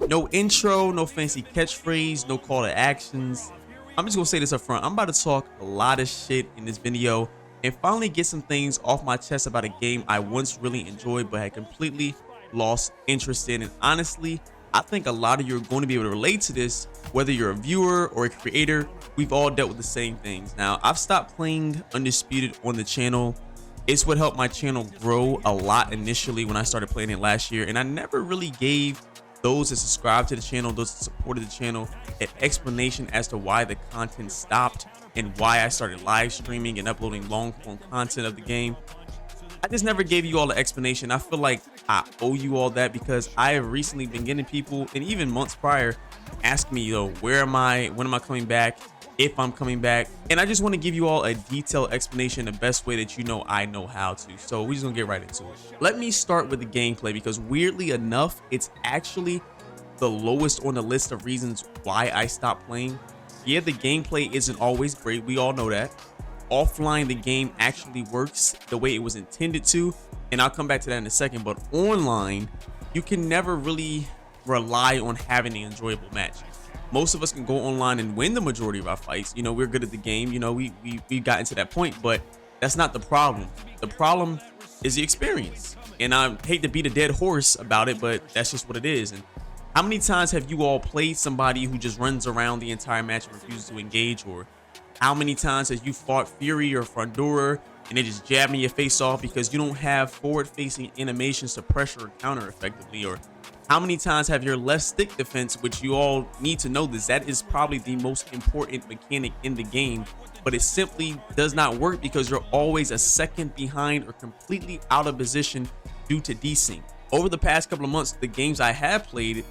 No intro, no fancy catchphrase, no call to actions. I'm just gonna say this up front. I'm about to talk a lot of shit in this video and finally get some things off my chest about a game I once really enjoyed but had completely lost interest in. And honestly, I think a lot of you are going to be able to relate to this, whether you're a viewer or a creator. We've all dealt with the same things. Now, I've stopped playing Undisputed on the channel. It's what helped my channel grow a lot initially when I started playing it last year, and I never really gave those that subscribe to the channel, those that supported the channel, an explanation as to why the content stopped and why I started live streaming and uploading long form content of the game. I just never gave you all the explanation. I feel like I owe you all that because I have recently been getting people, and even months prior, asking me, yo, where am I? When am I coming back? If I'm coming back. And I just want to give you all a detailed explanation the best way that I know how to. So we're just gonna get right into it. Let me start with the gameplay because weirdly enough, it's actually the lowest on the list of reasons why I stopped playing. Yeah, the gameplay isn't always great. We all know that. Offline, the game actually works the way it was intended to, and I'll come back to that in a second. But online, you can never really rely on having an enjoyable match. Most of us can go online and win the majority of our fights. You know, we're good at the game. You know, we've gotten to that point, but that's not the problem. The problem is the experience. And I hate to beat a dead horse about it, but that's just what it is. And how many times have you all played somebody who just runs around the entire match and refuses to engage? Or how many times have you fought Fury or Frondura and they just jabbing your face off because you don't have forward-facing animations to pressure or counter effectively? Or how many times have your left stick defense, which you all need to know this, that is probably the most important mechanic in the game, but it simply does not work because you're always a second behind or completely out of position due to desync. Over the past couple of months, the games I have played,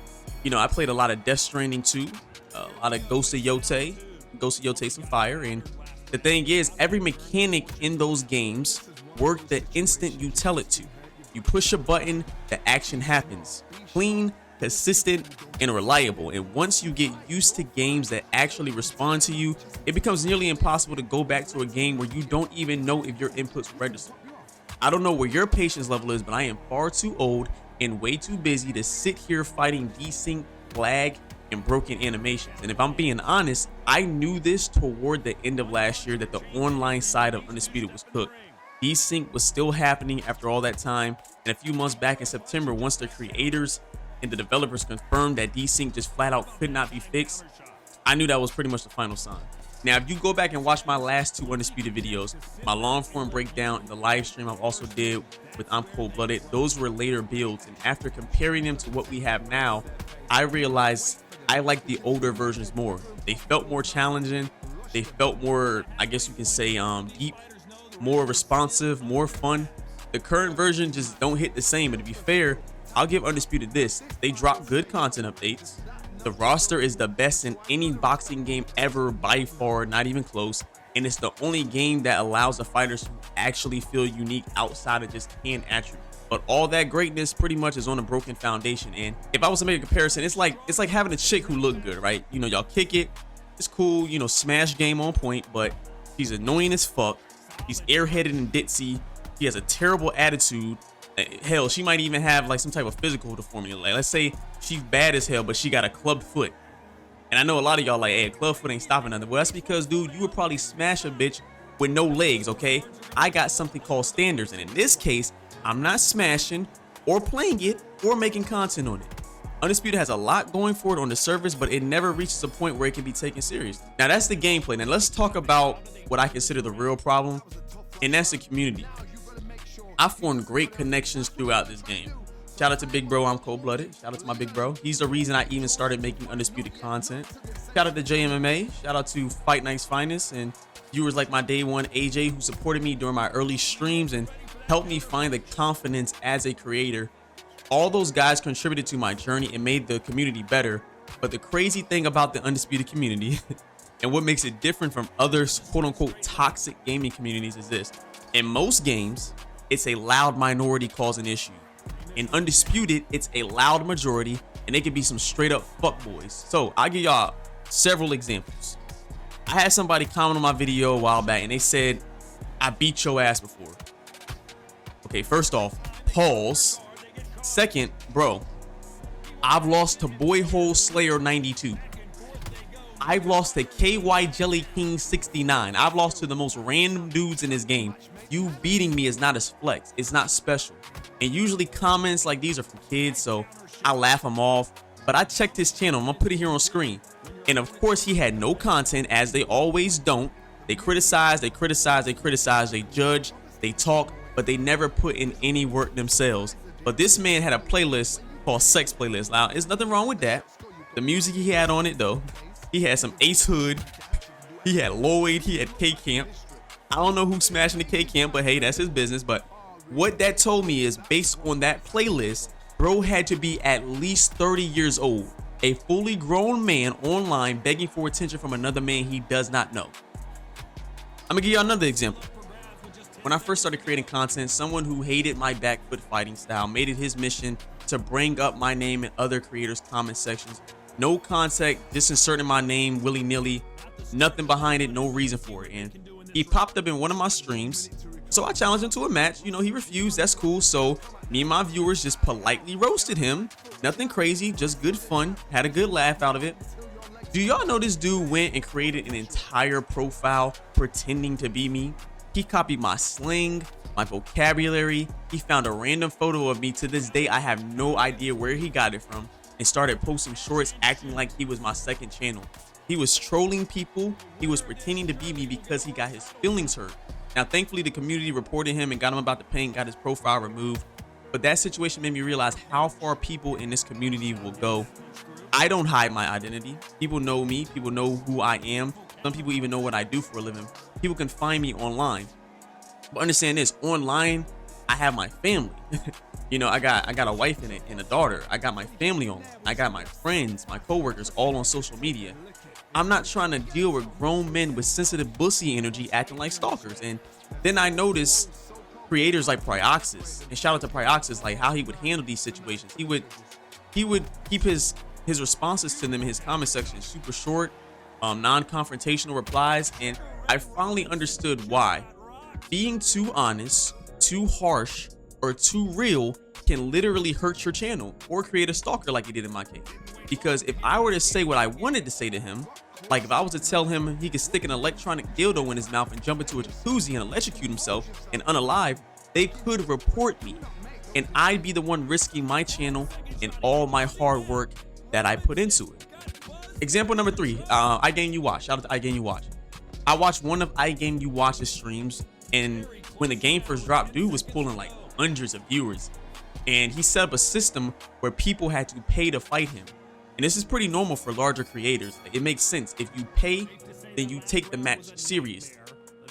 you know, I played a lot of Death Stranding 2, a lot of Ghost of Yotei some fire. And the thing is, every mechanic in those games work the instant you tell it to. You push a button, the action happens. Clean, consistent, and reliable. And once you get used to games that actually respond to you, it becomes nearly impossible to go back to a game where you don't even know if your inputs register. I don't know where your patience level is, but I am far too old and way too busy to sit here fighting desync, lag, and broken animations. And if I'm being honest, I knew this toward the end of last year that the online side of Undisputed was cooked. Desync was still happening after all that time, and a few months back in September, once the creators and the developers confirmed that desync just flat out could not be fixed, I knew that was pretty much the final sign. Now, if you go back and watch my last two Undisputed videos, my long form breakdown and the live stream I also did with I'm Cold-Blooded, those were later builds, and after comparing them to what we have now, I realized I like the older versions more. They felt more challenging, they felt more, I guess you can say, deep, more responsive, more fun. The current version just don't hit the same. And to be fair, I'll give Undisputed this: they drop good content updates. The roster is the best in any boxing game ever by far, not even close. And it's the only game that allows the fighters to actually feel unique outside of just hand attributes. But all that greatness pretty much is on a broken foundation. And if I was to make a comparison, it's like having a chick who look good, right? You know, y'all kick it, it's cool, you know, smash game on point, but she's annoying as fuck. He's airheaded and ditzy. He has a terrible attitude. Hell, she might even have like some type of physical deformity. Like, let's say she's bad as hell, but she got a club foot. And I know a lot of y'all like, hey, club foot ain't stopping nothing. Well, that's because, dude, you would probably smash a bitch with no legs, okay? I got something called standards. And in this case, I'm not smashing or playing it or making content on it. Undisputed has a lot going for it on the surface, but it never reaches a point where it can be taken serious. Now, that's the gameplay. Now, let's talk about what I consider the real problem, and that's the community. I formed great connections throughout this game. Shout out to Big Bro, I'm Cold-Blooded. Shout out to my Big Bro. He's the reason I even started making Undisputed content. Shout out to JMMA. Shout out to Fight Night's Finest and viewers like my day one AJ, who supported me during my early streams and helped me find the confidence as a creator. All those guys contributed to my journey and made the community better. But the crazy thing about the Undisputed community and what makes it different from other quote-unquote toxic gaming communities is this: in most games, it's a loud minority causing issue. In Undisputed, it's a loud majority, and they can be some straight up fuckboys. So I'll give y'all several examples. I had somebody comment on my video a while back and they said, I beat your ass before. Okay, first off, pause. Second, bro, I've lost to Boyhole Slayer 92. I've lost to KY Jelly King 69. I've lost to the most random dudes in this game. You beating me is not as flex. It's not special. And usually comments like these are for kids, so I laugh them off. But I checked his channel. I'm gonna put it here on screen. And of course, he had no content, as they always don't. They criticize, they criticize, they criticize, they judge, they talk, but they never put in any work themselves. But this man had a playlist called Sex Playlist. Now, there's nothing wrong with that. The music he had on it, though, he had some Ace Hood, he had Lloyd, he had K-Camp. I don't know who's smashing the K-Camp, but hey, that's his business. But what that told me is, based on that playlist, bro had to be at least 30 years old. A fully grown man online begging for attention from another man he does not know. I'm gonna give you another example. When I first started creating content, someone who hated my back foot fighting style made it his mission to bring up my name in other creators' comment sections. No contact, just inserting my name willy-nilly, nothing behind it, no reason for it. And he popped up in one of my streams, so I challenged him to a match. You know, he refused, that's cool. So me and my viewers just politely roasted him. Nothing crazy, just good fun, had a good laugh out of it. Do y'all know this dude went and created an entire profile pretending to be me? He copied my slang, my vocabulary. He found a random photo of me. To this day, I have no idea where he got it from, and started posting shorts acting like he was my second channel. He was trolling people. He was pretending to be me because he got his feelings hurt. Now, thankfully, the community reported him and got him about the paint, got his profile removed. But that situation made me realize how far people in this community will go. I don't hide my identity. People know me. People know who I am. Some people even know what I do for a living. People can find me online. But understand this, online, I have my family. You know, I got a wife and a daughter. I got my family on. I got my friends, my coworkers, all on social media. I'm not trying to deal with grown men with sensitive bussy energy acting like stalkers. And then I noticed creators like Prioxis, and shout out to Prioxis, like how he would handle these situations. He would keep his responses to them in his comment section super short, non-confrontational replies, and I finally understood why. Being too honest, too harsh, or too real can literally hurt your channel or create a stalker like he did in my case. Because if I were to say what I wanted to say to him, like if I was to tell him he could stick an electronic dildo in his mouth and jump into a jacuzzi and electrocute himself and unalive, they could report me, and I'd be the one risking my channel and all my hard work that I put into it. Example number 3, iGameYouWatch. Shout out to iGameYouWatch. I watched one of iGameYouWatch's streams, and when the game first dropped, dude was pulling like hundreds of viewers, and he set up a system where people had to pay to fight him. And this is pretty normal for larger creators. It makes sense. If you pay, then you take the match serious.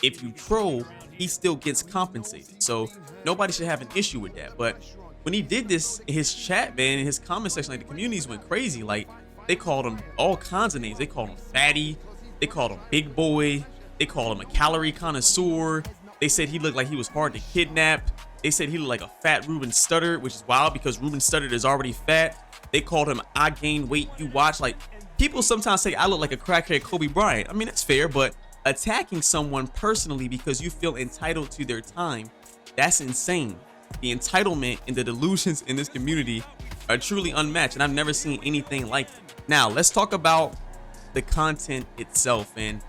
If you troll, he still gets compensated. So nobody should have an issue with that. But when he did this, his chat, man, in his comment section, like the communities went crazy. Like they called him all kinds of names. They called him fatty. They called him big boy. They called him a calorie connoisseur. They said he looked like he was hard to kidnap. They said he looked like a fat Ruben Studdard, which is wild because Ruben Studdard is already fat. They called him I gain weight you watch. Like people sometimes say I look like a crackhead Kobe Bryant. I mean, that's fair, but attacking someone personally because you feel entitled to their time, that's insane. The entitlement and the delusions in this community are truly unmatched, and I've never seen anything like it. Now, let's talk about the content itself. And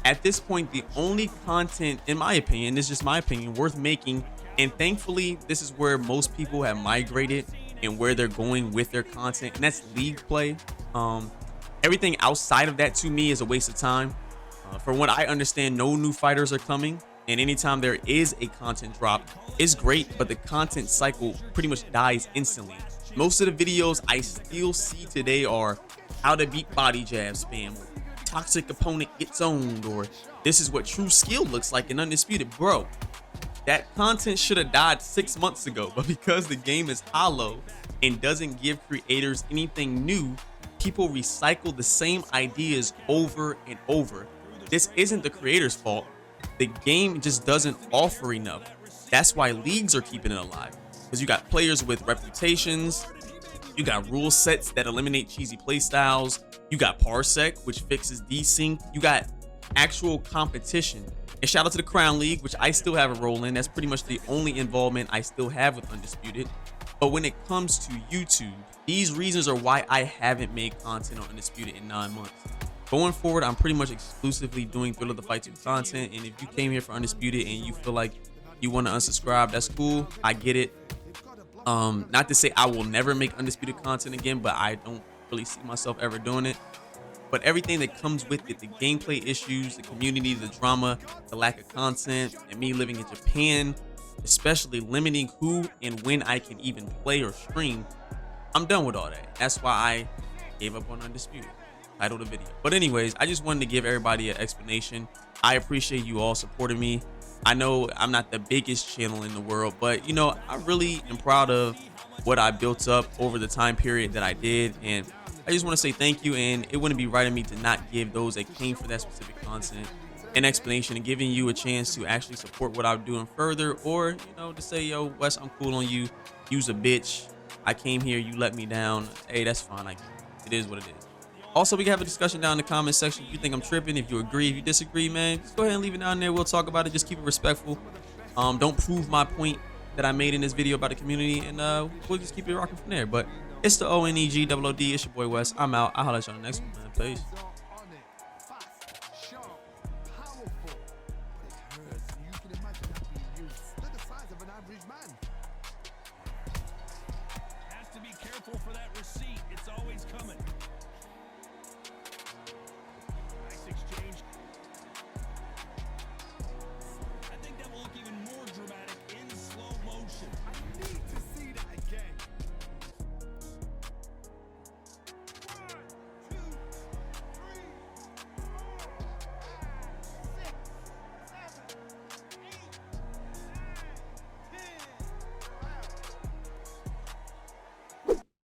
at this point, the only content, in my opinion, this is just my opinion, worth making, and thankfully, this is where most people have migrated and where they're going with their content, and that's league play. Everything outside of that to me is a waste of time. From what I understand, no new fighters are coming, and anytime there is a content drop, it's great, but the content cycle pretty much dies instantly. Most of the videos I still see today are how to beat body jab spam, toxic opponent gets owned, or this is what true skill looks like in Undisputed. Bro, that content should have died 6 months ago, but because the game is hollow and doesn't give creators anything new, people recycle the same ideas over and over. This isn't the creator's fault. The game just doesn't offer enough. That's why leagues are keeping it alive, because you got players with reputations, you got rule sets that eliminate cheesy playstyles, you got Parsec, which fixes desync, you got actual competition. And shout out to the Crown League, which I still have a role in. That's pretty much the only involvement I still have with Undisputed. But when it comes to YouTube, these reasons are why I haven't made content on Undisputed in 9 months. Going forward, I'm pretty much exclusively doing Thrill of the Fight 2 content. And if you came here for Undisputed and you feel like you want to unsubscribe, that's cool. I get it. Not to say I will never make Undisputed content again, but I don't really see myself ever doing it. But everything that comes with it, the gameplay issues, the community, the drama, the lack of content, and me living in Japan, especially limiting who and when I can even play or stream, I'm done with all that. That's why I gave up on Undisputed. Title the video. But anyways, I just wanted to give everybody an explanation. I appreciate you all supporting me. I know I'm not the biggest channel in the world, but you know, I really am proud of what I built up over the time period that I did, and I just want to say thank you. And it wouldn't be right of me to not give those that came for that specific content an explanation and giving you a chance to actually support what I'm doing further, or you know, to say, yo, Wes, I'm cool on you. You's a bitch. I came here, you let me down. Hey, that's fine. It is what it is. Also, we can have a discussion down in the comment section. If you think I'm tripping, if you agree, if you disagree, man, just go ahead and leave it down there. We'll talk about it. Just keep it respectful. Don't prove my point that I made in this video about the community, and we'll just keep it rocking from there. But it's the ONEGOOD. It's your boy Wes. I'm out. I'll holler at you on the next one, man. Peace.